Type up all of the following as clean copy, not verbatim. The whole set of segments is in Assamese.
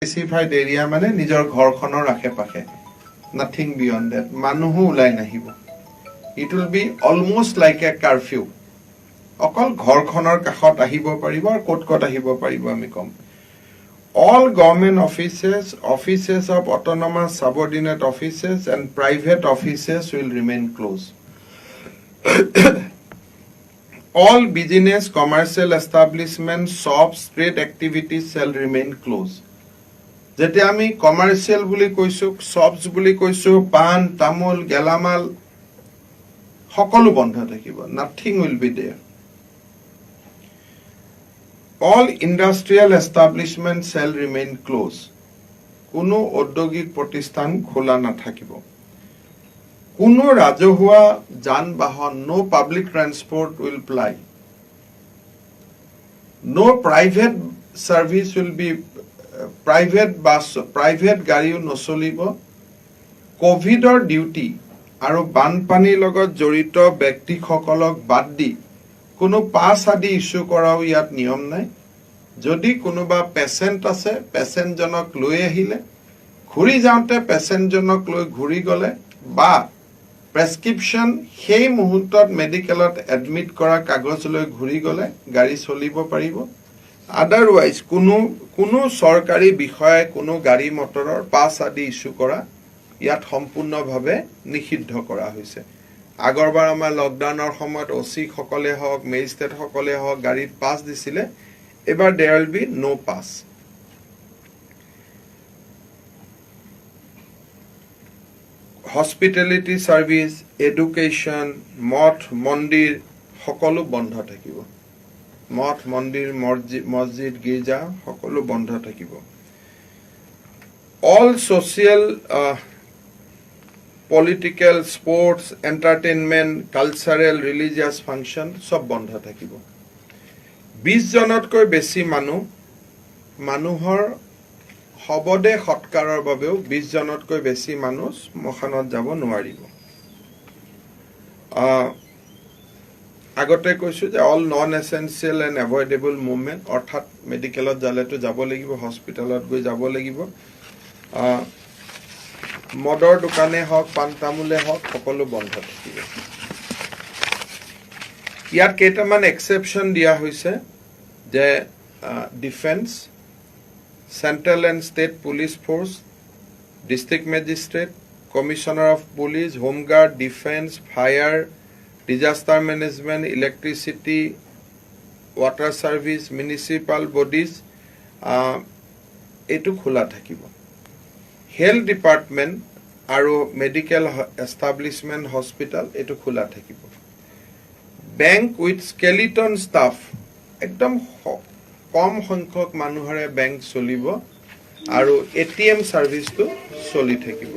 specified area মানে নিজৰ ঘৰখনৰ আশে-পাশে nothing beyond that মানুহো উলাই নাহিব it will be almost like a curfew অকল ঘৰখনৰ কাষত আহিব পাৰিব আৰু ক'ত আহিব পাৰিব আমি কম all government offices of autonomous subordinate offices and private offices will remain closed all business commercial establishments shops trade activities shall remain closed যেতে আমি কমার্শিয়াল বুলি কইছো শপস বুলি কইছো পান তামুল গেলামাল সকলো বন্ধ থাকিব nothing will be there all industrial establishments shall remain closed কোনো ঔদ্যোগিক প্ৰতিষ্ঠান খোলা নাথাকিব কোনো ৰাজহুৱা যান-বাহন no public transport will ply no private service will be private bus private গাড়ীও নচলিব কোভিডৰ ডিউটি আৰু বানপানীৰ লগত জড়িত ব্যক্তিসকলক বাদ দি কোনো পাছ আদি ইস্যু কৰাও ইয়াত নিয়ম নাই যদি কোনোবা পেশেন্ট আছে পেশেন্ট জনক লৈ আহিলে ঘুৰি যাওঁতে পেশেন্ট জনক লৈ ঘুৰি গলে বা প্ৰেসক্ৰিপশন সেই মুহূৰ্তত মেডিকেলত এডমিট কৰা কাগজ লৈ ঘুৰি গলে গাড়ী চলিব পাৰিব otherwise কোনো সৰকাৰি বিষয়ে কোনো গাড়ী মটৰৰ পাছ আদি ইস্যু কৰা ইয়াত সম্পূৰ্ণভাৱে নিষিদ্ধ কৰা হৈছে আগৰবাৰ আমাৰ লকডাউনৰ সময়ত ওসি সকলে হওক মেজিস্ট্ৰেট সকলে হওক গাড়ীত পাছ দিছিলে এবাৰ there will be no pass hospitality service education মঠ মন্দিৰ সকলো বন্ধ থাকিব মঠ মন্দিৰ মসজিদ গিৰ্জা সকলো বন্ধ থাকিব all social political sports entertainment cultural religious function সব বন্ধ থাকিব 20 জনতকৈ বেছি মানুহৰ হবদে সৎকাৰৰ বাবেও 20 জনতকৈ বেছি মানুহ মখানত যাব নোৱাৰিব আগতে কৈছো যে all non essential and avoidable movement অৰ্থাৎ মেডিকেলত জালেটো যাব লাগিব হস্পিটালত গৈ যাব লাগিব মদৰ দোকানে হওক পান তামুলে হওক সকলো বন্ধ থাকিব ইয়াত কেইটামান এক্সেপশন দিয়া হৈছে যে defence central and state police force district magistrate commissioner of police home guard defence fire disaster management electricity water service municipal bodies etu khula thakibo health department aru medical establishment hospital etu khula thakibo bank with skeleton staff ekdom kom সংখ্যক মানুহৰে bank চলিব আৰু ATM service to চলি থাকিব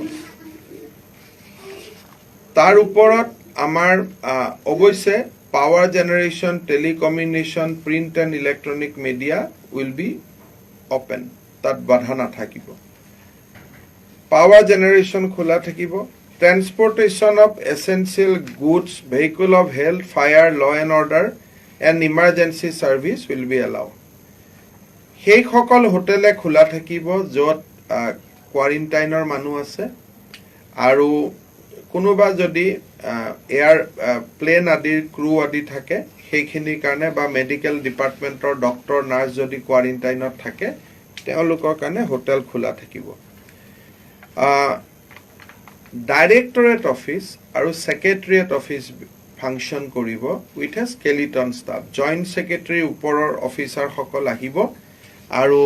তাৰ ওপৰত আমাৰ অবশ্যে power generation telecommunication print and electronic media will be open তাত বাধা নাথাকিব power generation খোলা থাকিব transportation of essential goods vehicle of health fire law and order and emergency service will be allowed সেই সকল হোটেলে খোলা থাকিব যত কোৱাৰেণ্টাইনৰ মানুহ আছে আৰু কোনোবা যদি এয়াৰ প্লেন আদিৰ ক্ৰু আদি থাকে সেইখিনিৰ কাৰণে বা মেডিকেল ডিপাৰ্টমেন্টৰ ডক্টৰ নাৰ্স যদি কোৱাৰেণ্টাইনত থাকে তেওঁলোকৰ কাৰণে হোটেল খোলা থাকিব ডাইৰেক্টৰেট অফিস আৰু সেক্ৰেটাৰিয়েট অফিস ফাংচন কৰিব with a skeleton staff joint secretary ওপৰৰ অফিচাৰ সকল আহিব আৰু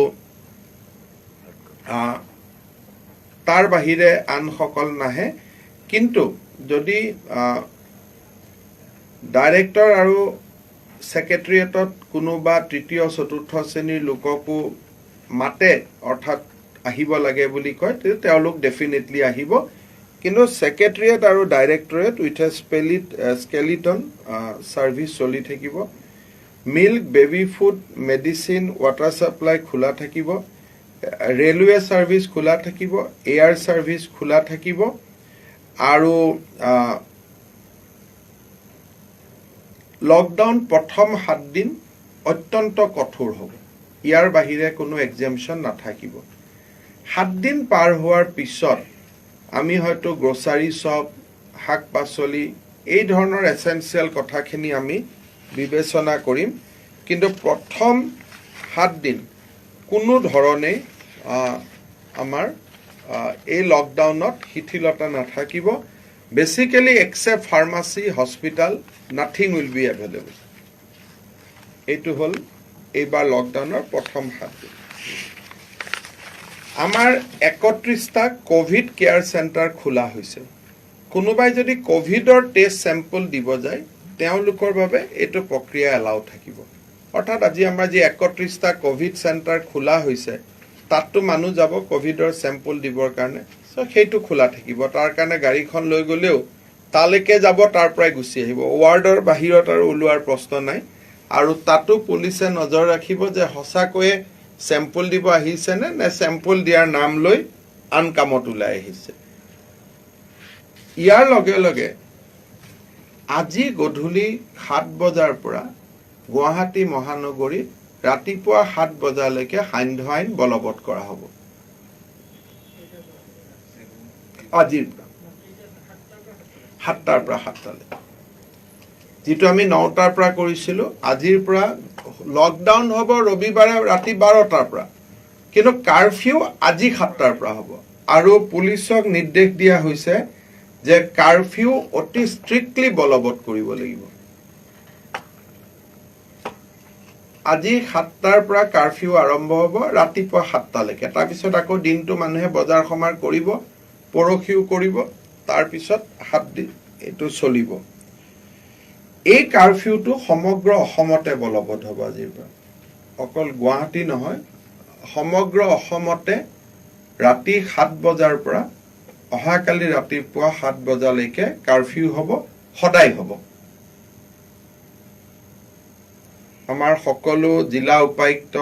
তাৰ বাহিৰে আন সকল নাহে কিন্তু যদি ডাইৰেক্টৰ আৰু সেক্ৰেটাৰিয়েটত কোনোবা তৃতীয় চতুৰ্থ শ্ৰেণীৰ লোককো মাতে অৰ্থাৎ আহিব লাগে বুলি কয় তেওঁলোক ডেফিনেটলি আহিব কিন্তু সেক্ৰেটাৰিয়েট আৰু directorate with a skeleton service চলি থাকিব milk baby food medicine water supply খোলা থাকিব ৰেলৱে সাৰ্ভিস খোলা থাকিব এয়াৰ সাৰ্ভিস খোলা থাকিব আৰু লকডাউন প্ৰথম 7 দিন অত্যন্ত কঠোৰ হ'ব ইয়াৰ বাহিৰে কোনো এক্সাম্পশন নাথাকিব 7 দিন পাৰ হোৱাৰ পিছত আমি হয়তো গ্ৰসাৰী শ্বপ শাক পাচলি এই ধৰণৰ এসেনশিয়াল কথাখিনি আমি বিবেচনা কৰিম কিন্তু প্ৰথম 7 দিন কোনো ধৰণে আমাৰ এই লকডাউনত শিথিলতা নাথাকিব basically except pharmacy hospital nothing will be available এইটো হল এইবাৰ লকডাউনৰ প্ৰথম 7 দিন আমাৰ 31টা কোভিড কেয়াৰ সেন্টাৰ খোলা হৈছে কোনোবাই যদি কোভিডৰ টেষ্ট স্যাম্পল দিব যায় তেওঁলোকৰ বাবে এটো প্ৰক্ৰিয়া এলাউ থাকিব অৰ্থাৎ আজি আমাৰ যে 31টা কোভিড সেন্টাৰ খোলা হৈছে তাতটো মানুহ যাব কোভিডৰ স্যাম্পল দিবৰ কাৰণে সো সেইটো খোলা থাকিব তাৰ কাৰণে গাড়ীখন লৈ গলেও তালৈকে যাব তাৰ পৰাই গুছি আহিব ওয়াৰ্ডৰ বাহিৰত আৰু ওলোৱাৰ প্ৰশ্ন নাই আৰু তাতো পুলিচে নজৰ ৰাখিব যে হসাকয়ে স্যাম্পল দিব আহিছে নে স্যাম্পল দিয়াৰ নাম লৈ আন কামত ওলাই আহিছে ইয়াৰ লগে লগে আজি গধূলি 7 বজাৰ পৰা গুৱাহাটী মহানগৰী ৰাতিপুৱা 7 বজালৈকে সান্ধ্য আইন বলবৎ কৰা হ'ব আজিৰ 7টাৰ পৰা 7টালৈ যেটো আমি 9টাৰ পৰা কৰিছিলো আজিৰ পৰা লকডাউন হ'ব ৰবিবাৰে ৰাতি 12টাৰ পৰা কিন্তু কাৰফিউ আজি 7টাৰ পৰা হ'ব আৰু পুলিচক নিৰ্দেশ দিয়া হৈছে যে কাৰফিউ অতি স্ট্ৰিক্টলি বলবৎ কৰিব লাগিব আজি 7টাৰ পৰা কাৰফিউ আৰম্ভ হ'ব ৰাতিপুৱা 7টালৈকে তাৰ পিছত আকৌ দিনটো মানুহে বজাৰ সমাৰ কৰিব পৰখিউ কৰিব তাৰ পিছত 7 দিন এটো চলিব এই কাৰফিউটো সমগ্ৰ অসমতে বলবৎ হ'ব আজিৰ পৰা অকল গুৱাহাটী নহয় সমগ্ৰ অসমতে ৰাতি 7 বজাৰ পৰা অহাকালি ৰাতিপুৱা 7 বজালৈকে কাৰফিউ হ'ব সদায় হ'ব আমাৰ সকলো জিলা উপায়ুক্ত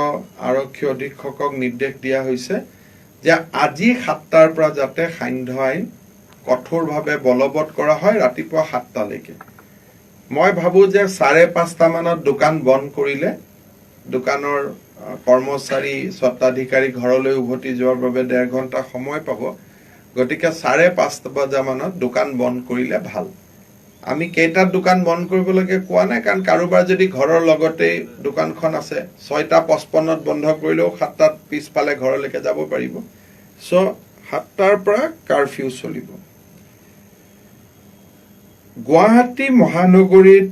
আৰক্ষী অধীক্ষকক নিৰ্দেশ দিয়া হৈছে যে আজি 7টাৰ পৰা যাতে সান্ধ্য আইন কঠোৰভাৱে বলবৎ কৰা হয় ৰাতিপুৱা 7টালৈকে মই ভাবো যে 5:30 মানত দোকান বন্ধ কৰিলে দোকানৰ কৰ্মচাৰী স্বত্বাধিকাৰী ঘৰলৈ উভতি যোৱাৰ বাবে 1.5 ঘণ্টা সময় পাব গতিকে 5:30 বজা মানত দোকান বন্ধ কৰিলে ভাল আমি কেইটাত দোকান বন্ধ কৰিব লাগে কোৱা নাই কাৰণ কাৰোবাৰ যদি ঘৰৰ লগতে দোকানখন আছে 6:55ত বন্ধ কৰিলেও 7টাত পিছফালে ঘৰলৈকে যাব পাৰিব সো 7টাৰ পৰা কাৰফিউ চলিব গুৱাহাটী মহানগৰীত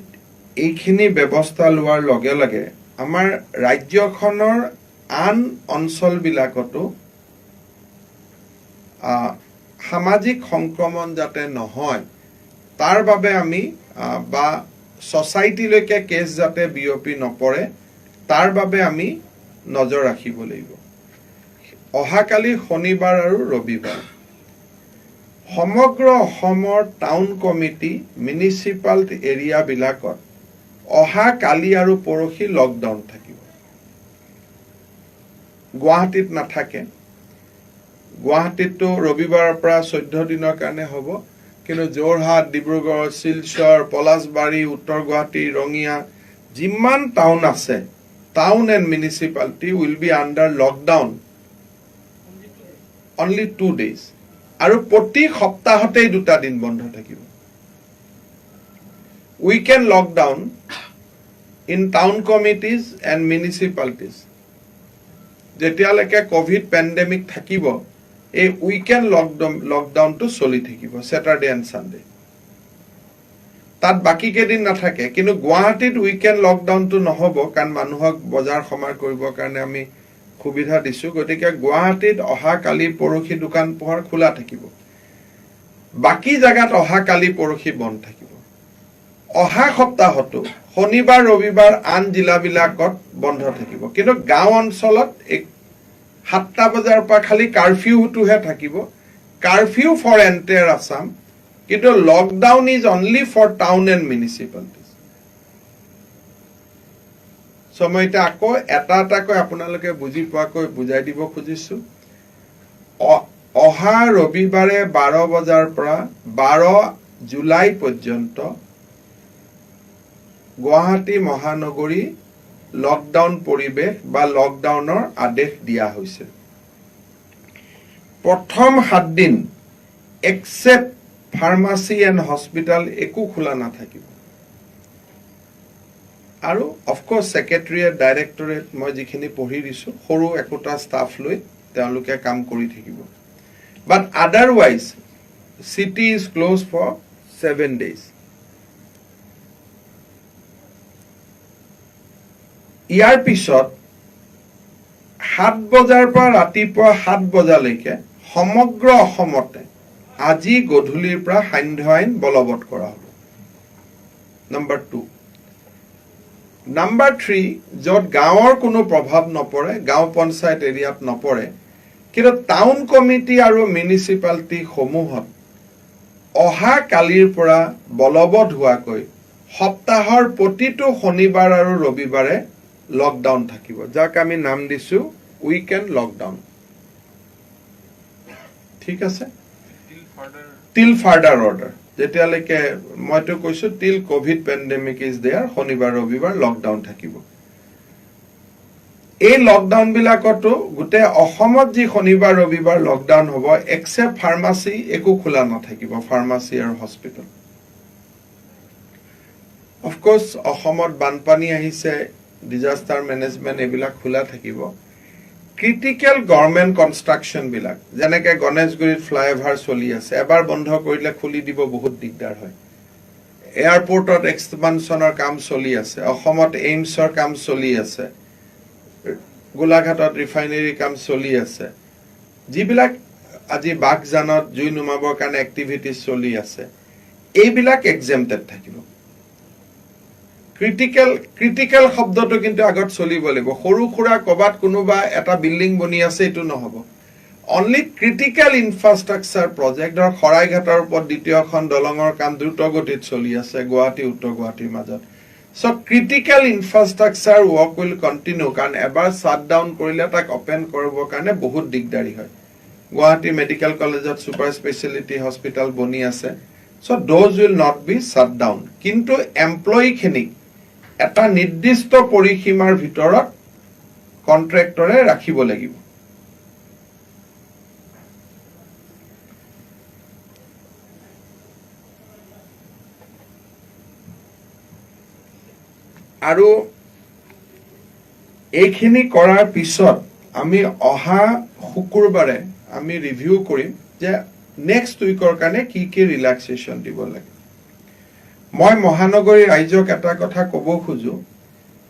এইখিনি ব্যৱস্থা লোৱাৰ লগে লগে আমাৰ ৰাজ্যখনৰ আন অঞ্চলবিলাকতো সামাজিক সংক্ৰমণ যাতে নহয় তাৰ বাবে আমি বা সোসাইটিলৈকে কেছ যাতে বিয়পি নপৰে তাৰ বাবে আমি নজৰ ৰাখিব লাগিব অহাকালি শনিবাৰ আৰু ৰবিবাৰ সমগ্ৰ অসমৰ টাউন কমিটি মিউনিসিপাল এৰিয়া বিলাকত অহাকালি আৰু পৰহি লকডাউন থাকিব গুৱাহাটীত নাথাকে গুৱাহাটীতো ৰবিবাৰৰ পৰা 14 দিনৰ কাৰণে হ'ব কিন্তু জোৰহাট ডিব্ৰুগড় শিলচৰ পলাশবাৰী উত্তৰ গুৱাহাটী ৰঙিয়া যিমান টাউন আছে town and municipality will be under lockdown only 2 days আৰু প্ৰতি সপ্তাহতেই 2টা দিন বন্ধ থাকিব weekend lockdown in town committees and municipalities যেতিয়ালৈকে কোভিড পেন্ডেমিক থাকিব এই উইকেন্ড লকডাউনটো চলি থাকিব স্যাটাৰডে এণ্ড সানডে তাত বাকি কেদিন নাথাকে কিন্তু গুৱাহাটীত উইকেন্ড লকডাউনটো নহব কাৰণ মানুহক বজাৰ সমাৰ কৰিবৰ কাৰণে আমি সুবিধা দিছো গতিকে গুৱাহাটীত অহাকালি পৰহি দোকান পোহাৰ খোলা থাকিব বাকি জায়গাত অহাকালি পৰহি বন্ধ থাকিব অহা সপ্তাহতো শনিবাৰ ৰবিবাৰ আন জিলাবিলাকত বন্ধ থাকিব কিন্তু গাঁও অঞ্চলত 7টা বজাৰ পৰা খালি কাৰফিউটোহে থাকিব কাৰফিউ ফৰ এন্টায়াৰ আসাম কিন্তু lockdown is only for town and municipalities সময়তে আকৌ এটাকৈ আপোনালোকে বুজি পোৱাকৈ বুজাই দিব খুজিছো অহা ৰবিবাৰে 12 বজাৰ পৰা 12 জুলাই পৰ্যন্ত গুৱাহাটী মহানগৰী লকডাউন পৰিবেশ বা লকডাউনৰ আদেশ দিয়া হৈছে প্ৰথম 7 দিন এক্সেপ্ট ফাৰ্মাসী এণ্ড হস্পিটাল একো খোলা নাথাকিব আৰু অফকোৰ্স সেক্ৰেটাৰিয়েট ডাইৰেক্টৰেট মই যিখিনি পঢ়ি দিছো সৰু একোটা ষ্টাফ লৈ তেওঁলোকে কাম কৰি থাকিব but otherwise city is closed for 7 days ইয়াৰ পিছত 7 বজাৰ পৰা ৰাতিপুৱা 7 বজালৈকে সমগ্ৰ অসমতে আজি গধূলিৰ পৰা সান্ধ্য আইন বলবৎ কৰা হ'ব নম্বৰ 2 নম্বৰ 3 যত গাঁৱৰ কোনো প্ৰভাৱ নপৰে গাঁও পঞ্চায়ত এৰিয়াত নপৰে কিন্তু টাউন কমিটি আৰু মিউনিসিপালিটি সমূহত অহা কালিৰ পৰা বলবৎ হোৱাকৈ সপ্তাহৰ প্ৰতিটো শনিবাৰ আৰু ৰবিবাৰে লকডাউন থাকিব যাক আমি নাম দিছো উইকেন্ড লকডাউন ঠিক আছে টিল ফাৰ্ডাৰ অৰ্ডাৰ যেতিয়ালৈকে মইতো কৈছো টিল কোভিড পেণ্ডেমিক ইজ দেয়াৰ শনিবাৰ ৰবিবাৰ লকডাউন থাকিব এই লকডাউন বিলাকতো গুটে অসমত যি শনিবাৰ ৰবিবাৰ লকডাউন হ'ব এক্সেপ্ট ফাৰ্মাসী একো খোলা নাথাকিব ফাৰ্মাসী আৰু হস্পিটাল অফ কোৰ্স অসমত বানপানী আহিছে ডিজাস্টাৰ মেনেজমেন্ট এবিলাক খোলা থাকিব ক্ৰিটিক্যাল গভৰ্নমেন্ট কনস্ট্ৰাকশন বিলাক যেনেকে গণেশগুৰিত ফ্লাইওভাৰ চলি আছে এবাৰ বন্ধ কৰিলে খুলি দিব বহুত দিগদাৰ হয় এয়াৰপোৰ্টত এক্সপানশনৰ কাম চলি আছে অসমত এইমছৰ কাম চলি আছে গোলাঘাটত ৰিফাইনাৰী কাম চলি আছে যিবিলাক আজি বাগজানত জুই নুমাবৰ কাৰণে এক্টিভিটিজ চলি আছে এইবিলাক এক্সেম্পটেড থাকিব ক্ৰিটিক্যাল শব্দটো কিন্তু আগত চলিব লাগিব সৰু খুৰা কবাত কোনোবা এটা বিল্ডিং বনি আছে এটো নহব অনলি ক্ৰিটিক্যাল ইনফ্ৰাষ্ট্ৰাকচাৰ প্ৰজেক্ট ধৰ খৰাইঘাটৰ ওপৰত দ্বিতীয়খন দলঙৰ কাম দ্ৰুত গতিত চলি আছে গুৱাহাটী উত্তৰ গুৱাহাটীৰ মাজত so critical infrastructure work will continue কাৰণ এবাৰ শাট ডাউন কৰিলে তাক ওপেন কৰিবৰ কাৰণে বহুত দিগদাৰি হয় গুৱাহাটী মেডিকেল কলেজত সুপাৰ স্পেশালিটি হস্পিটাল বনি আছে so those will not be shut down কিন্তু এমপ্লয়ি খিনিক এটা নিৰ্দিষ্ট পৰিসীমাৰ ভিতৰত কন্ট্ৰাক্টৰে ৰাখিব লাগিব আৰু এইখিনি কৰাৰ পিছত আমি অহা শুকুৰবাৰে আমি ৰিভিউ কৰিম যে নেক্সট উইকৰ কাৰণে কি কি ৰিল্যাক্সেশন দিব লাগে মই মহানগৰী ৰাইজক এটা কথা ক'ব খুজো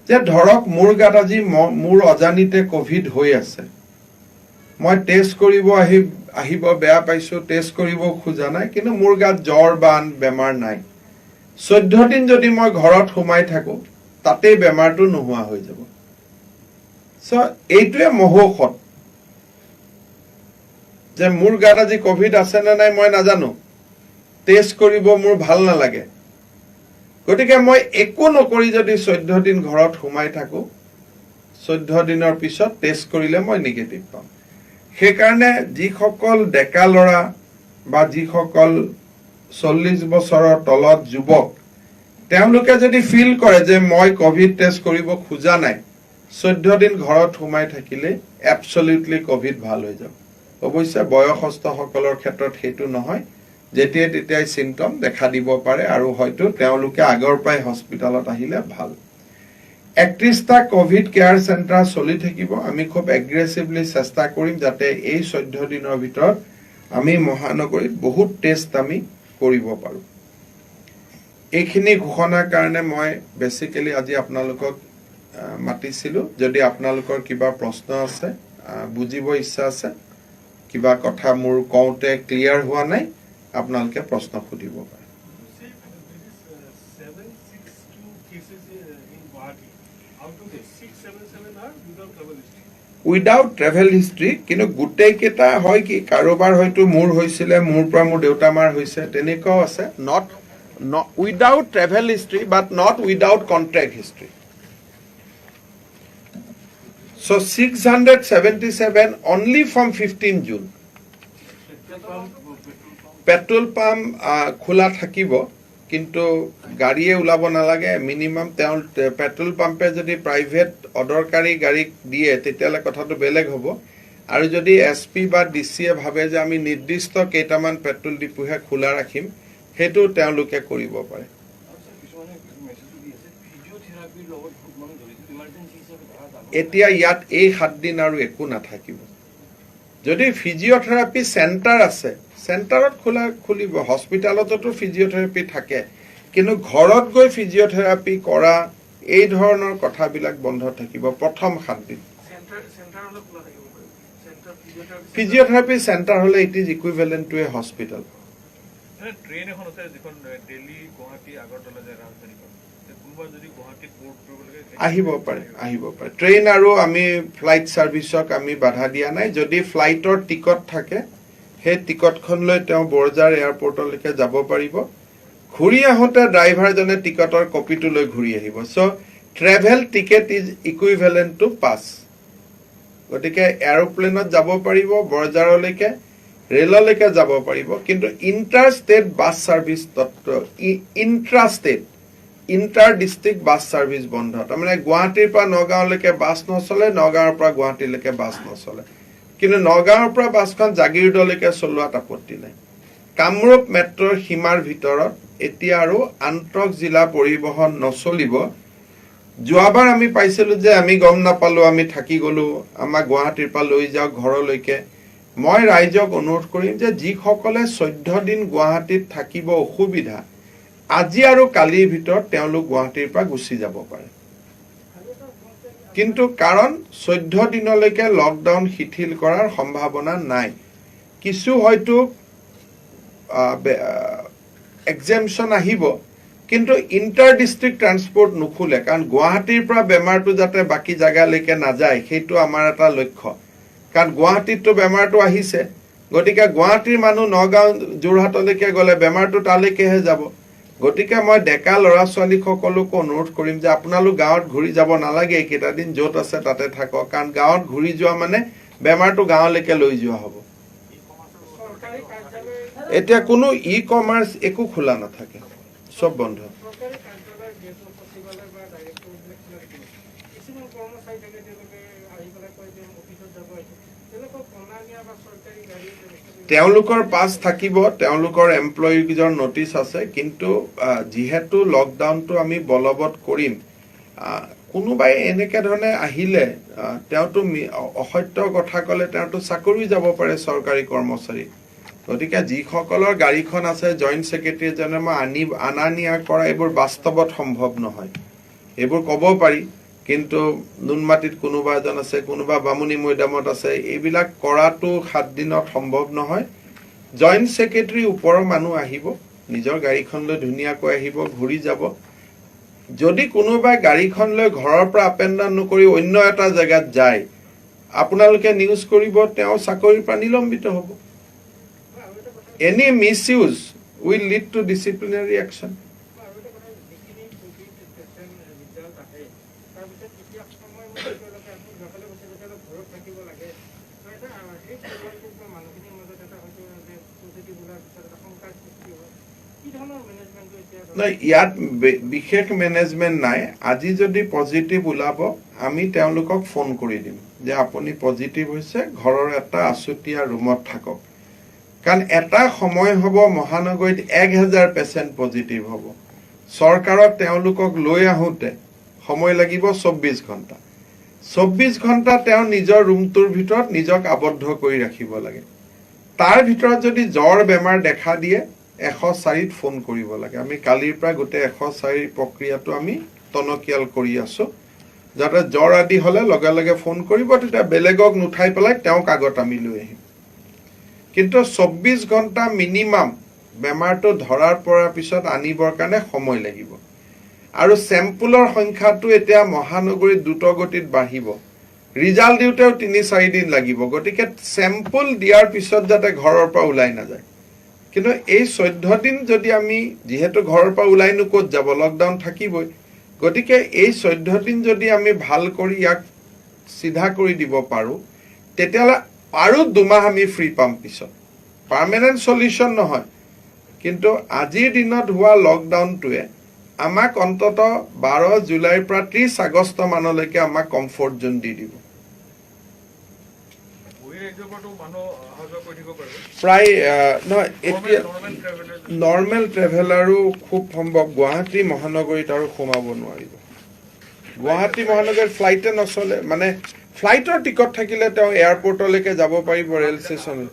যে ধৰক মোৰ গাত আজি মোৰ অজানিতে কোভিড হৈ আছে মই টেষ্ট কৰিব আহিব বেয়া পাইছো টেষ্ট কৰিব খোজা নাই কিন্তু মোৰ গাত জ্বৰ বান বেমাৰ নাই 14 দিন যদি মই ঘৰত সোমাই থাকো তাতে বেমাৰটো নোহোৱা হৈ যাব সো এইটোৱে মহৌষধ যে মোৰ গাত আজি কোভিড আছে না নাই মই নাজানো টেষ্ট কৰিব মোৰ ভাল নালাগে গতিকে মই একো নকৰি যদি 14 দিন ঘৰত সোমাই থাকো 14 দিনৰ পিছত টেষ্ট কৰিলে মই নেগেটিভ পাম সেই কাৰণে যি সকল ডেকা লৰা বা যি সকল 40 বছৰৰ তলত যুৱক তেওঁলোকে যদি ফিল কৰে যে মই কোভিড টেষ্ট কৰিব খোজা নাই 14 দিন ঘৰত সোমাই থাকিলে এবসলিউটলি কোভিড ভাল হৈ যাব অৱশ্যে বয়সস্থ সকলৰ ক্ষেত্ৰত হেতু নহয় যেতিয়া তেতিয়াই সিম্পটম দেখা দিব পাৰে আৰু হয়তো তেওঁলোকে আগৰ পৰাই হস্পিটালত আহিলে ভাল 31টা কোভিড কেয়াৰ সেন্টাৰ চলি থাকিব আমি খুব এগ্ৰেছিভলি চেষ্টা কৰিম যাতে এই 14 দিনৰ ভিতৰত আমি মহানগৰীত বহুত টেষ্ট আমি কৰিব পাৰো এইখিনি ঘোষণাৰ কাৰণে মই বেসিক্যালি আজি আপোনালোকক মাতিছিলো যদি আপোনালোকৰ কিবা প্ৰশ্ন আছে বুজিব ইচ্ছা আছে কিবা কথা মোৰ কওঁতে ক্লিয়াৰ হোৱা নাই আপোনালোকে প্ৰশ্ন খুদিব পাৰে উইদাউট ট্ৰেভেল হিষ্ট্ৰি কিন্তু গুটেই কেটা হয় কি কাৰোবাৰ হয়তো মোৰ হৈছিলে মোৰ পৰা মোৰ দেউতা মাৰ হৈছে তেনেকৈ আছে not without travel history but not without contract history so 677 only from 15 June petrol pump khula thakibo kintu gariye ulabo nalage minimum petrol pump e jodi private odorkari gari diye tetiale kotha to beleg hobo আৰু যদি SP বা DCয়ে ভাবে যে আমি নিৰ্দিষ্ট কেইটামান পেট্ৰল ডিপুহে খোলা ৰাখিম হেতু তেওঁলোকে কৰিব পাৰে এতিয়া ইয়াত এই 7 দিন আৰু একো নাথাকিব যদি ফিজিঅথেৰাপি সেন্টাৰ আছে সেন্টাৰত খুলিব হস্পিটালততো ফিজিঅথেৰাপি থাকে কিন্তু ঘৰত গৈ ফিজিঅথেৰাপি কৰা এই ধৰণৰ কথাবিলাক বন্ধ থাকিব প্ৰথম 7 দিন ফিজিঅথেৰাপি সেন্টাৰ হলে it is equivalent two A hospital train এখন আছে যিখন দিল্লী গুৱাহাটী আগৰতলা যায় ৰাজধানীখন কোনোবা যদি গুৱাহাটীত পোৰ্ট কৰিবলৈ আহিব পাৰে ট্ৰেইন আৰু আমি ফ্লাইট সাৰ্ভিসক আমি বাধা দিয়া নাই যদি ফ্লাইটৰ টিকট থাকে সেই টিকটখন লৈ তেওঁ বৰজাৰ এয়াৰপৰ্টলৈকে যাব পাৰিব ঘূৰি আহোতে ড্ৰাইভাৰজনে টিকটৰ কপিটো লৈ ঘূৰি আহিব so travel ticket is equivalent to pass গতিকে এৰোপ্লেনত যাব পাৰিব বৰজাৰলৈকে ৰেললৈকে যাব পাৰিব কিন্তু inter state bus service inter district bus service বন্ধ তাৰমানে গুৱাহাটীৰ পৰা নগাঁওলৈকে বাছ নচলে নগাঁৱৰ পৰা গুৱাহাটীলৈকে বাছ নচলে কিন্তু নগাঁৱৰ পৰা বাছখন জাগিৰোডলৈকে চলোৱাত আপত্তি নাই কামৰূপ মেট্ৰৰ সীমাৰ ভিতৰত এতিয়া আৰু আন্তঃ জিলা পৰিবহন নচলিব যোৱাবাৰ আমি পাইছিলো যে আমি গম নাপালো আমি থাকি গলো আমাৰ গুৱাহাটীৰ পৰা লৈ যাওক ঘৰলৈকে মই ৰাইজক অনুৰোধ কৰিম যে যিসকলে 14 দিন গুৱাহাটীত থাকিব অসুবিধা আজি আৰু কালিৰ ভিতৰত তেওঁলোক গুৱাহাটীৰ পৰা গুচি যাব পাৰে কিন্তু কাৰণ 14 দিনলৈকে লকডাউন শিথিল কৰাৰ সম্ভাৱনা নাই কিছু হয়তো এক্সেমপশন আহিব কিন্তু ইন্টাৰ ডিস্ট্ৰিক্ট ট্ৰান্সপোৰ্ট নুখুলে কাৰণ গুৱাহাটীৰ পৰা বেমাৰটো যাতে বাকি জাগালৈকে নাযায় সেইটো আমাৰ এটা লক্ষ্য কাৰণ গুৱাহাটীতটো বেমাৰটো আহিছে গতিকে গুৱাহাটীৰ মানুহ নগাঁও যোৰহাটলৈকে গলে বেমাৰটো তালৈকেহে যাব গতিকে মই ডেকা লৰা ছোৱালী সকলকো অনুৰোধ কৰিম যে আপোনালোক গাঁৱত ঘূৰি যাব নালাগে এইকেইটা দিন য'ত আছে তাতে থাকক কাৰণ গাঁৱত ঘূৰি যোৱা মানে বেমাৰটো গাঁৱলৈকে লৈ যোৱা হ'ব এতিয়া কোনো ই কমাৰ্চ একো খোলা নাথাকে সব বন্ধ তেওঁলোকৰ পাছ থাকিব তেওঁলোকৰ এমপ্লয়িজৰ নোটিস আছে কিন্তু যেহেতু লকডাউনটো আমি বলবৎ কৰিম কোনোবাই এনেকে ধৰণে আহিলে তেওঁটো অসত্য কথা কলে তেওঁটো চাকৰি যাব পাৰে চৰকাৰী কৰ্মচাৰী গতিকে যিসকলৰ গাড়ীখন আছে জয়েন্ট সেক্ৰেটাৰী জনে আনা নিয়া কৰা এইবোৰ বাস্তৱত সম্ভৱ নহয় এইবোৰ ক'ব পাৰি কিন্তু নুনমাটিত কোনোবা এজন আছে কোনোবা বামুনি মৈদামত আছে এইবিলাক কৰাটো 7 দিনত সম্ভৱ নহয় জয়েন্ট সেক্ৰেটাৰী ওপৰৰ মানুহ আহিব নিজৰ গাড়ীখন লৈ ধুনিয়াকৈ আহিব ঘূৰি যাব যদি কোনোবা গাড়ীখন লৈ ঘৰৰ পৰা আপ এণ্ড ডাউন নকৰি অন্য এটা জায়গাত যায় আপোনালোকে নিউজ কৰিব তেওঁ চাকৰিৰ পৰা নিলম্বিত হ'ব any misuse will lead to disciplinary action ইয়াত বিশেষ ম্যানেজমেন্ট নাই আজি যদি পজিটিভ ওলাব আমি তেওঁলোকক ফোন কৰি দিম যে আপুনি পজিটিভ হৈছে ঘৰৰ এটা আছুতীয়া ৰুমত থাকক কাৰণ এটা সময় হ'ব মহানগৰীত 1000 পেশেন্ট পজিটিভ হ'ব সৰকাৰক তেওঁলোকক লৈ আহোতে সময় লাগিব 24 ঘণ্টা 24 ঘণ্টা তেওঁ নিজৰ ৰুমটোৰ ভিতৰত নিজক আবদ্ধ কৰি ৰাখিব লাগে তাৰ ভিতৰত যদি জ্বৰ বেমাৰ দেখা দিয়ে 104ত ফোন কৰিব লাগে আমি কালিৰ পৰা গোটে 104 প্ৰক্ৰিয়াটো আমি তনকিয়াল কৰি আছো যাতে জ্বৰ আদি হলে লগে লগে ফোন কৰিব তেতিয়া বেলেগক নুঠাই পেলাই তেওঁক আগত আমি লৈ আহিম কিন্তু 24 ঘণ্টা মিনিমাম বেমাৰটো ধৰাৰ পৰা পিছত আনিবৰ কাৰণে সময় লাগিব আৰু স্যাম্পলৰ সংখ্যাটো এতিয়া মহানগৰীত দ্ৰুতগতিত বাঢ়িব ৰিজাল্ট দিওতেও 3-4 দিন লাগিব গতিকে স্যাম্পল দিয়াৰ পিছত যাতে ঘৰৰ পৰা ওলাই না যায় কিন্তু এই 14 দিন যদি আমি যেহেতু ঘৰৰ পৰা ওলাই নু ক'ত যাব লকডাউন থাকিবই গতিকে এই 14 দিন যদি আমি ভাল কৰি ইয়াক সিধা কৰি দিব পাৰো তেতিয়ালা আৰু 2 মাহ আমি ফ্ৰী পাম পিছত পাৰ্মানেন্ট সলিউশন নহয় কিন্তু আজিৰ দিনত হোৱা লকডাউনটোৱে আমাক অন্তত 12 জুলাইৰ পৰা 30 আগষ্ট মানলৈকে আমাক কমফৰ্ট জোন দি দিব ৰাজ্যৰ পৰাতো মানুহ অহা যোৱা কৰি থাকিব পাৰিব প্ৰায় নহয় এতিয়া নৰ্মেল ট্ৰেভেলাৰ নৰ্মেল ট্ৰেভেলাৰো খুব সম্ভৱ গুৱাহাটী মহানগৰীত আৰু সোমাব নোৱাৰিব গুৱাহাটী মহানগৰীত ফ্লাইটে নচলে মানে ফ্লাইটৰ টিকট থাকিলে তেওঁ এয়াৰপৰ্টলৈকে যাব পাৰিব ৰেল ষ্টেচনত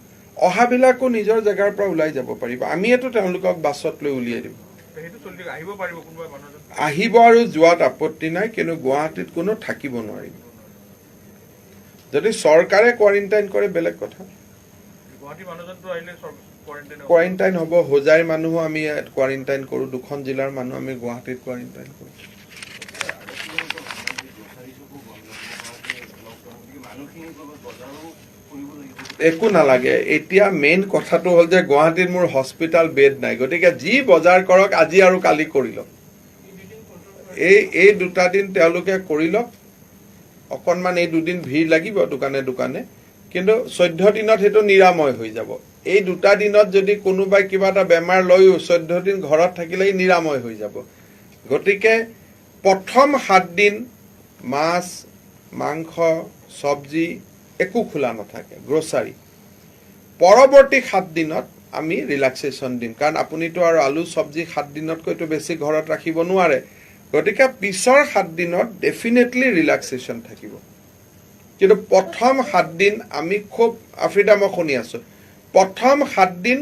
অহাবিলাকো নিজৰ জেগাৰ পৰা ওলাই যাব পাৰিব আমিয়েতো তেওঁলোকক বাছত লৈ উলিয়াই দিম সেইটো চলি আহিব পাৰিব কোনোবা মানুহজন আহিব আৰু যোৱাত আপত্তি নাই কিন্তু গুৱাহাটীত কোনো থাকিব নোৱাৰিব যদি চৰকাৰে কোৱাৰেণ্টাইন কৰে বেলেগ কথা গুৱাহাটী মানুহজনটো আহিলে কোৱাৰেণ্টাইন কোৱাৰেণ্টাইন হ'ব হোজাইৰ মানুহো আমি কোৱাৰেণ্টাইন কৰোঁ দুখন জিলাৰ মানুহ আমি গুৱাহাটীত কোৱাৰেণ্টাইন কৰোঁ একো নালাগে এতিয়া মেইন কথাটো হ'ল যে গুৱাহাটীত মোৰ হস্পিটেল বেড নাই গতিকে যি বজাৰ কৰক আজি আৰু কালি কৰি লওক এই দুটা দিন তেওঁলোকে কৰি লওক অকণমান এই দুদিন ভিৰ লাগিব দোকানে দোকানে কিন্তু 14 দিনত সেইটো নিৰাময় হৈ যাব এই দুটা দিনত যদি কোনোবাই কিবা এটা বেমাৰ লৈও 14 দিন ঘৰত থাকিলেই নিৰাময় হৈ যাব গতিকে প্ৰথম 7 দিন মাছ মাংস সবজি একো খোলা নাথাকে গ্ৰসাৰী পৰৱৰ্তী 7 দিনত আমি ৰিলেক্সেশ্যন দিম কাৰণ আপুনিতো আৰু আলু সবজি 7 দিনতকৈতো বেছি ঘৰত ৰাখিব নোৱাৰে গতিকে পিছৰ 7 দিনত ডেফিনেটলি ৰিলেক্সেশ্যন থাকিব কিন্তু প্ৰথম 7 দিন আমি খুব আফ্ৰিদা মই শুনি আছো প্ৰথম 7 দিন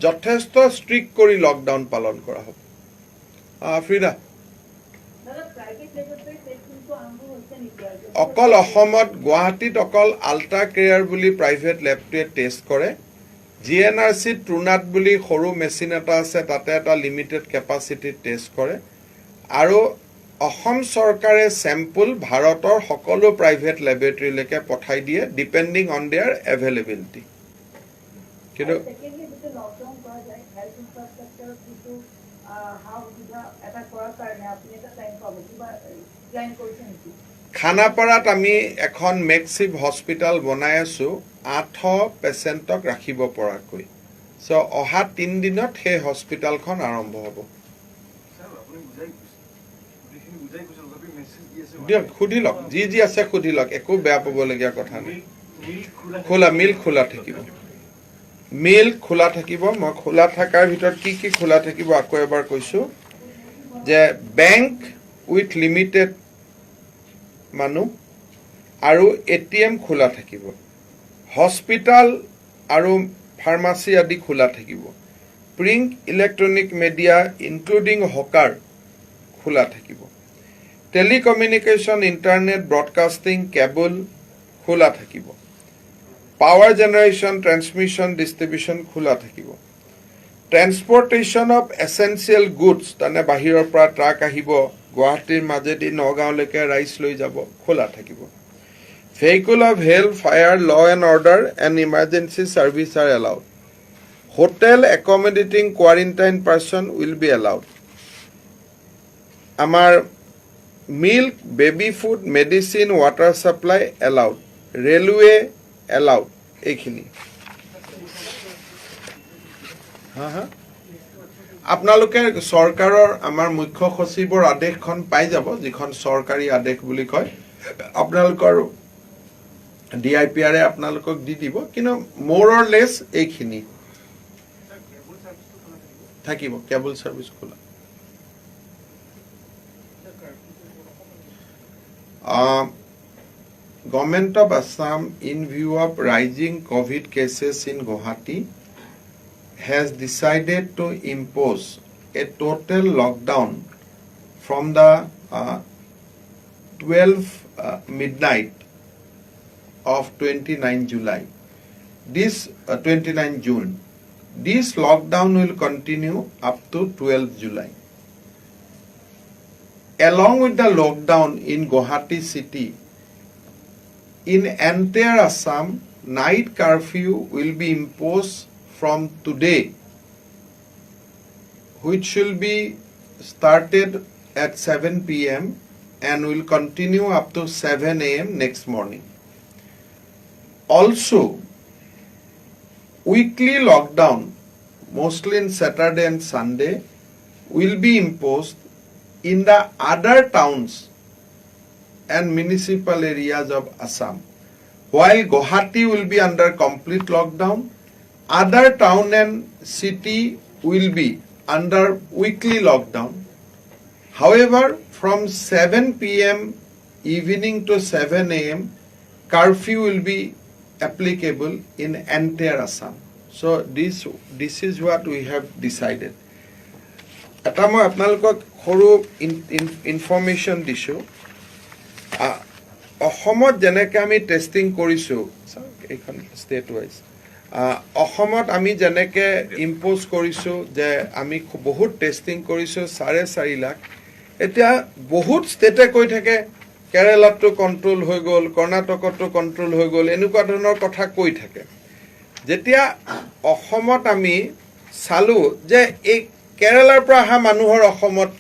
যথেষ্ট ষ্ট্ৰিক্ট কৰি লকডাউন পালন কৰা হ'ব আফ্ৰিদা অকল অসমত গুৱাহাটীত অকল আল্ট্ৰা কেয়াৰ বুলি প্ৰাইভেট লেবটোৱে টেষ্ট কৰে GNRC ট্ৰুনাট বুলি সৰু মেচিন এটা আছে তাতে এটা লিমিটেড কেপাচিটি টেষ্ট কৰে আৰু অসম চৰকাৰে স্যাম্পল ভাৰতৰ সকলো প্ৰাইভেট ল্যাবৰেটৰীলৈকে পঠাই দিয়ে ডিপেন্ডিং অন देयर এভেইলেবিলিটি কিন্তু খানাপাৰাত আমি এখন মেক্সিভ হস্পিটাল বনাই আছো 800 পেশেন্টক ৰাখিব পৰাকৈ সো অহা 3 দিনত সেই হস্পিটালখন আৰম্ভ হ'ব দিয়ক খুদিলক যি আছে খুদিলক একো বেয়া পাবলগীয়া কথা নাই খোলা মিল খোলা থাকিব মই খোলা থাকাৰ ভিতৰত কি খোলা থাকিব আকৌ এবাৰ কৈছো যে বেংক উইথ লিমিটেড মানুহ আৰু এটিএম খোলা থাকিব হস্পিটাল আৰু ফাৰ্মাসী আদি খোলা থাকিব print electronic media including hawker খোলা থাকিব টেলিকমিউনিকেশ্যন ইন্টাৰনেট ব্ৰডকাষ্টিং কেবল খোলা থাকিব পাৱাৰ জেনাৰেশ্যন ট্ৰান্সমিশ্যন ডিস্ট্ৰিবিউশ্যন খোলা থাকিব ট্ৰান্সপৰ্টেশ্যন অফ এসেনশিয়েল গুডছ তানে বাহিৰৰ পৰা ট্ৰাক আহিব গুৱাহাটীৰ মাজেদি নগাঁওলৈকে ৰাইচ লৈ যাব খোলা থাকিব ভেহিকল অফ হেল্থ ফায়াৰ ল and order and emergency service R allowed hotel accommodating quarantine person will be allowed আমাৰ milk baby food medicine water supply allowed railway allowed এইখিনি আপোনালোকে চৰকাৰৰ আমাৰ মুখ্য সচিবৰ আদেশখন পাই যাব যিখন চৰকাৰী আদেশ বুলি কয় আপোনালোকৰ DIPR আপোনালোকক দি দিব কিন্তু মোৰ অৰ লেছ এইখিনি থাকিব কেবল সার্ভিস খোলা Government of Assam in view of rising COVID cases in Guwahati has decided to impose a total lockdown from the 12 midnight of 29 July. This 29 June. This lockdown will continue up to 12 July. Along with the lockdown in Guwahati city, in entire Assam, night curfew will be imposed from today, which will be started at 7 p.m. and will continue up to 7 a.m. next morning. Also, weekly lockdown, mostly in Saturday and Sunday, will be imposed in the other towns and municipal areas of Assam. while Guwahati will be under complete lockdown. Other town and city will be under weekly lockdown. However, from 7 p.m. evening to 7 a.m., curfew will be applicable in entire Assam. So this is what we have decided. এটা মই আপোনালোকক সৰু ইনফৰমেশ্যন দিছোঁ অসমত যেনেকৈ আমি টেষ্টিং কৰিছোঁ এইখন ষ্টেট ৱাইজ অসমত আমি যেনেকৈ ইম্প'জ কৰিছোঁ যে আমি বহুত টেষ্টিং কৰিছোঁ 4.5 লাখ এতিয়া বহুত ষ্টেটে কৈ থাকে কেৰালাতো কণ্ট্ৰল হৈ গ'ল কৰ্ণাটকতো কণ্ট্ৰল হৈ গ'ল এনেকুৱা ধৰণৰ কথা কৈ থাকে যেতিয়া অসমত আমি চালোঁ যে এই কেৰালাৰ পৰা অহা মানুহৰ অসমত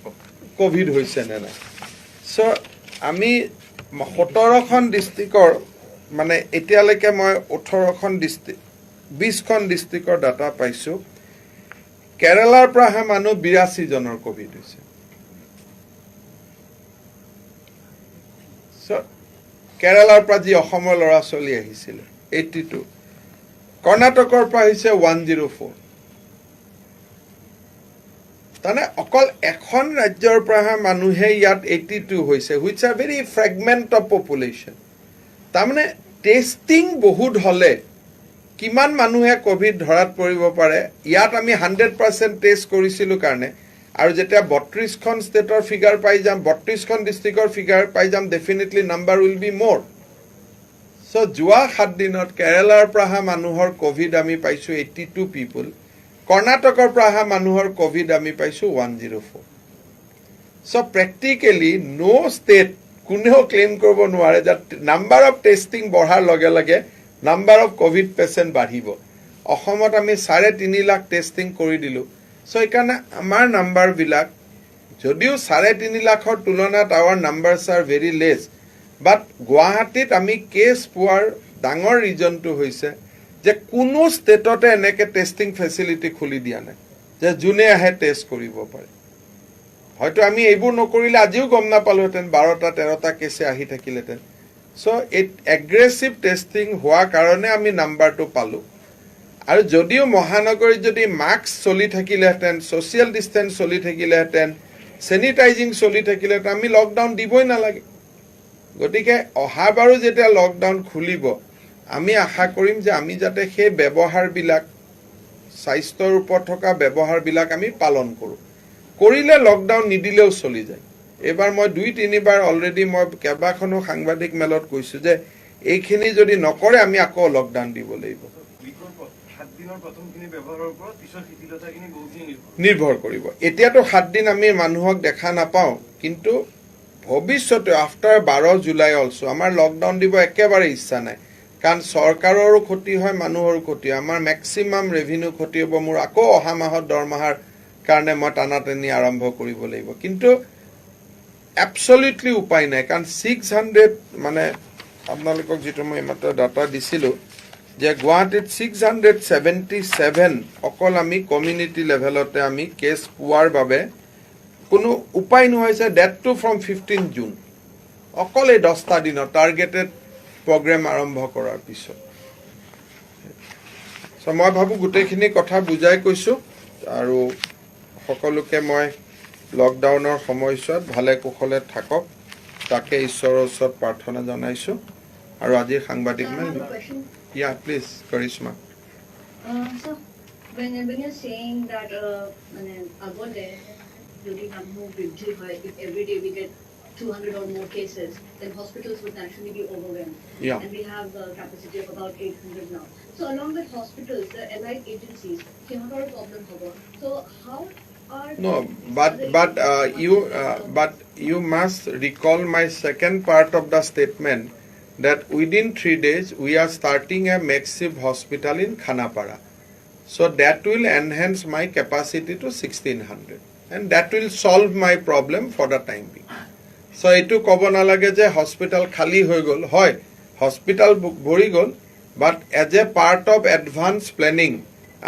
কোভিড হৈছে নে নাই চ' আমি 17খন ডিষ্ট্ৰিক্টৰ মানে এতিয়ালৈকে মই 18খন ডিষ্ট্ৰিক্ট 20খন ডিষ্ট্ৰিক্টৰ ডাটা পাইছোঁ কেৰালাৰ পৰা অহা মানুহ 82 জনৰ কোভিড হৈছে চ' কেৰালাৰ পৰা যি অসমৰ ল'ৰা ছোৱালী আহিছিলে 82 কৰ্ণাটকৰ পৰা আহিছে 104 তানে অকল এখন ৰাজ্যৰ পৰা মানুহে ইয়াত 82 হৈছে which are very fragment of population তাৰমানে টেষ্টিং বহুত হলে কিমান মানুহে কোভিড ধৰাত পৰিব পাৰে ইয়াত আমি 100% টেষ্ট কৰিছিলো কাৰণে আৰু যেতিয়া 32খন ষ্টেটৰ ফিগাৰ পাই যাম 32খন ডিস্ট্ৰিক্টৰ ফিগাৰ পাই যাম ডেফিনেটলি নাম্বাৰ উইল বি মোৰ সো যোৱা 7 দিনত কেৰালাৰ পৰা মানুহৰ কোভিড আমি পাইছো 82 পিপল কৰ্ণাটকৰ পৰা মানুহৰ কোভিড আমি পাইছো 104 সো প্ৰ্যাকটিক্যালি নো ষ্টেট কোনেও ক্লেম কৰিব নোৱাৰে যে নাম্বাৰ অফ টেষ্টিং বঢ়াৰ লগে লগে নাম্বাৰ অফ কোভিড পেশেন্ট বাঢ়িব অসমত আমি 3.5 লাখ টেষ্টিং কৰি দিলো সো এইকাৰণে আমাৰ নাম্বাৰ বিলাক যদিও 3.5 লাখৰ তুলনাত আৱাৰ নাম্বাৰস আৰ ভেৰি লেছ বাট গুৱাহাটীত আমি কেছ পোৱাৰ ডাঙৰ ৰিজনটো হৈছে যে কোনো ষ্টেটতে এনেকে টেষ্টিং ফেচিলিটি খুলি দিয়া নাই যে জুনে আহে টেষ্ট কৰিব পাৰে হয়তো আমি এইবোৰ নকৰিলে আজিও গম নাপালোহেঁতেন 12টা 13টা কেছে আহি থাকিলেহেঁতেন সো এগ্ৰেছিভ টেষ্টিং হোৱাৰ কাৰণে আমি নাম্বাৰটো পালো আৰু যদিও মহানগৰীত যদি মাস্ক চলি থাকিলেহেঁতেন সোশ্যাল ডিস্টেন্স চলি থাকিলেহেঁতেন স্যানিটাইজিং চলি থাকিলেহেঁতেন আমি লকডাউন দিবই নালাগে গতিকে অহাবাৰো যেতিয়া লকডাউন খুলিব আমি আশা কৰিম যে আমি যাতে সেই ব্যৱহাৰবিলাক স্বাস্থ্যৰ ওপৰত থকা ব্যৱহাৰবিলাক আমি পালন কৰোঁ কৰিলে লকডাউন নিদিলেও চলি যায় এবাৰ মই 2-3 বাৰ অলৰেডি মই কেবাখনো সাংবাদিক মেলত কৈছো যে এইখিনি যদি নকৰে আমি আকৌ লকডাউন দিব লাগিব 7 দিনৰ প্ৰথমখিনি ব্যৱহাৰৰ ওপৰত পিছৰ শিথিলতাখিনি বহুখিনি নিৰ্ভৰ কৰিব এতিয়াতো 7 দিন আমি মানুহক দেখা নাপাওঁ কিন্তু ভৱিষ্যতে আফটাৰ 12 জুলাই অলসো আমাৰ লকডাউন দিব একেবাৰে ইচ্ছা নাই কাৰণ চৰকাৰৰো ক্ষতি হয় মানুহৰো ক্ষতি আমাৰ ম্যাক্সিমাম ৰেভিনিউ ক্ষতি হ'ব মোৰ আকৌ অহা মাহত দৰমহাৰ কাৰণে মই টানাটানি আৰম্ভ কৰিব লাগিব কিন্তু absolutely উপায় নাই কাৰণ 600 মানে আপোনালোকক যেটো মই মাত্ৰ ডাটা দিছিলো যে গুৱাহাটীত 677 অকল আমি কমিউনিটি লেভেলতে আমি কেছ পোৱাৰ বাবে কোনো উপায় নহৈছে ডেট টু ফ্ৰম 15 জুন অকল এই 10টা দিনৰ টাৰ্গেটেড প্ৰগ্ৰাম আৰম্ভ কৰাৰ পিছত সো মই ভাবো গুটেখিনি কথা বুজাই কৈছো আৰু সকলোকে মই লকডাউনৰ সময়ছোৱাত ভালে কুশলে থাকক তাকে ঈশ্বৰৰ ওচৰত প্ৰাৰ্থনা জনাইছো আৰু আজি সাংবাদিক Yeah, please, Karishma. So, when you're saying that, if every day we get 200 or more cases, then hospitals would naturally be overwhelmed. Yeah. And we have a capacity of about 800 now. So, along with hospitals, the allied agencies, cannot have a problem. So, how are No, but you must recall my second part of the statement. That within 3 days we are starting a massive hospital in Khanapara. So that will enhance my capacity to 1600 and that will solve my problem for the time being. So etu kobo nalage je hospital khali hoy gol hoy hospital bori gol but as a part of advanced planning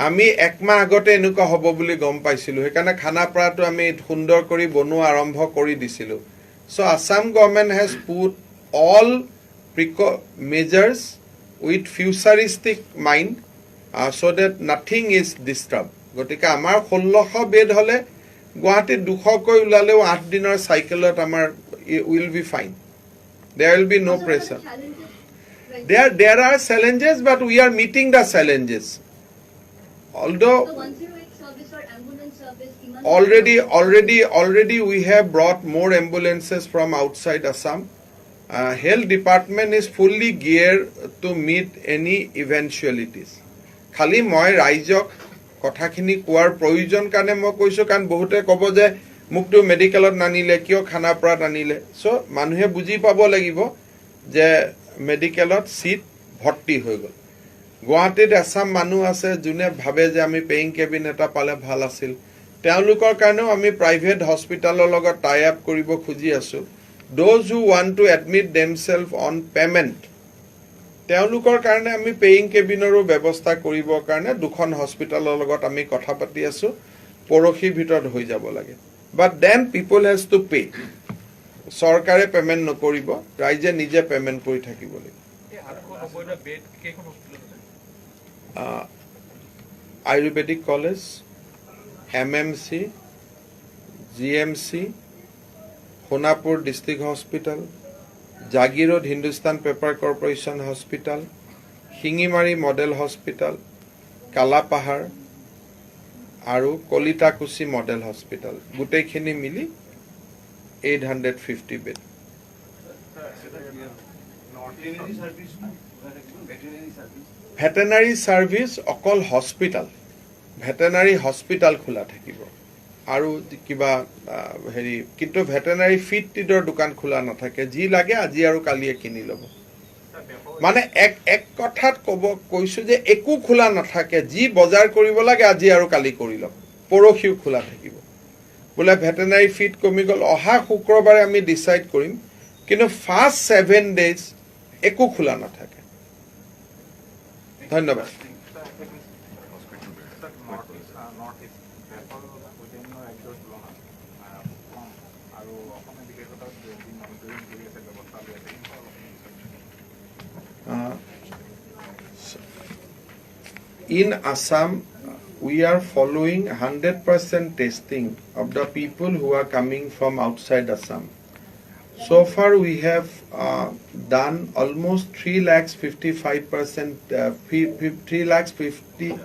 ami ekma agote enuka hobo boli gom paisilu hekane Khanapara to ami sundor kori bonu arambho kori disilu. So Assam government has put all measures with futuristic mind so that nothing is disturbed. গতিকে আমাৰ 1600 বেড হলে গুৱাহাটীত 200 কৈ উলালেও 8 দিনৰ সাইকেলত আমাৰ will be fine. There will be no So, pressure. what are the challenges right There are challenges, but we are meeting the challenges. Although now? The 108 service or ambulance service, already we have brought more ambulances from outside Assam. Health department is fully geared to meet any eventualities. Khali moi raijok কথাখিনি কোৱাৰ প্ৰয়োজন কাৰণে মই কৈছো কাৰণ বহুতে ক'ব যে মুকটো মেডিকেলত নানিলে কিয় খানাপাৰাত আনিলে সো মানুহে বুজি পাব লাগিব যে মেডিকেলত সিট ভৰ্তি হৈ গল গুৱাহাটীত আসাম মানুহ আছে যোনে ভাবে যে আমি পেইং কেবিন এটা পালে ভাল আছিল তেওঁলোকৰ কাৰণেও আমি প্ৰাইভেট হস্পিটালৰ লগত টাই আপ কৰিব খুজি আছো those who want to admit themselves on payment তেওঁলোকৰ কাৰণে আমি পেইং কেবিনৰো ব্যৱস্থা কৰিবৰ কাৰণে দুখন হস্পিটালৰ লগত আমি কথা পাতি আছো পৰখি ভিতৰত হৈ যাব লাগে but then people has to pay চৰকাৰে পেমেন্ট নকৰিব ৰাইজে নিজে পেমেন্ট কৰি থাকিব লাগিব এই 890টা বেড কেইখন হস্পিটেলত আছে ayurvedic college MMC GMC Sonapur district hospital Jagiroad Hindustan paper corporation hospital Hingimari model hospital Kalapahar আৰু কলিতাকুছি মডেল হস্পিটাল গুটেইখিনি মিলি 850 bed veterinary service veterinary service অকল হস্পিটাল ভেটেনাৰী হস্পিটাল খোলা থাকিব আৰু কিবা হেৰি কিন্তু ভেটেনাৰী ফিড টিডৰ দোকান খোলা নাথাকে যি লাগে আজি আৰু কালিয়ে কিনি ল'ব মানে এক কথাত ক'ব কৈছো যে একো খোলা নাথাকে যি বজাৰ কৰিব লাগে আজি আৰু কালি কৰি ল'ব পৰখিও খোলা থাকিব বোলে ভেটেনাৰী ফিড কমি গল অহা শুক্ৰবাৰে আমি ডিসাইড কৰিম কিন্তু ফাৰ্স্ট 7 ডেজ একো খোলা নাথাকে ধন্যবাদ In Assam, we are following 100% testing of the people who are coming from outside Assam. So far, we have done almost 3,55%, 3,50,000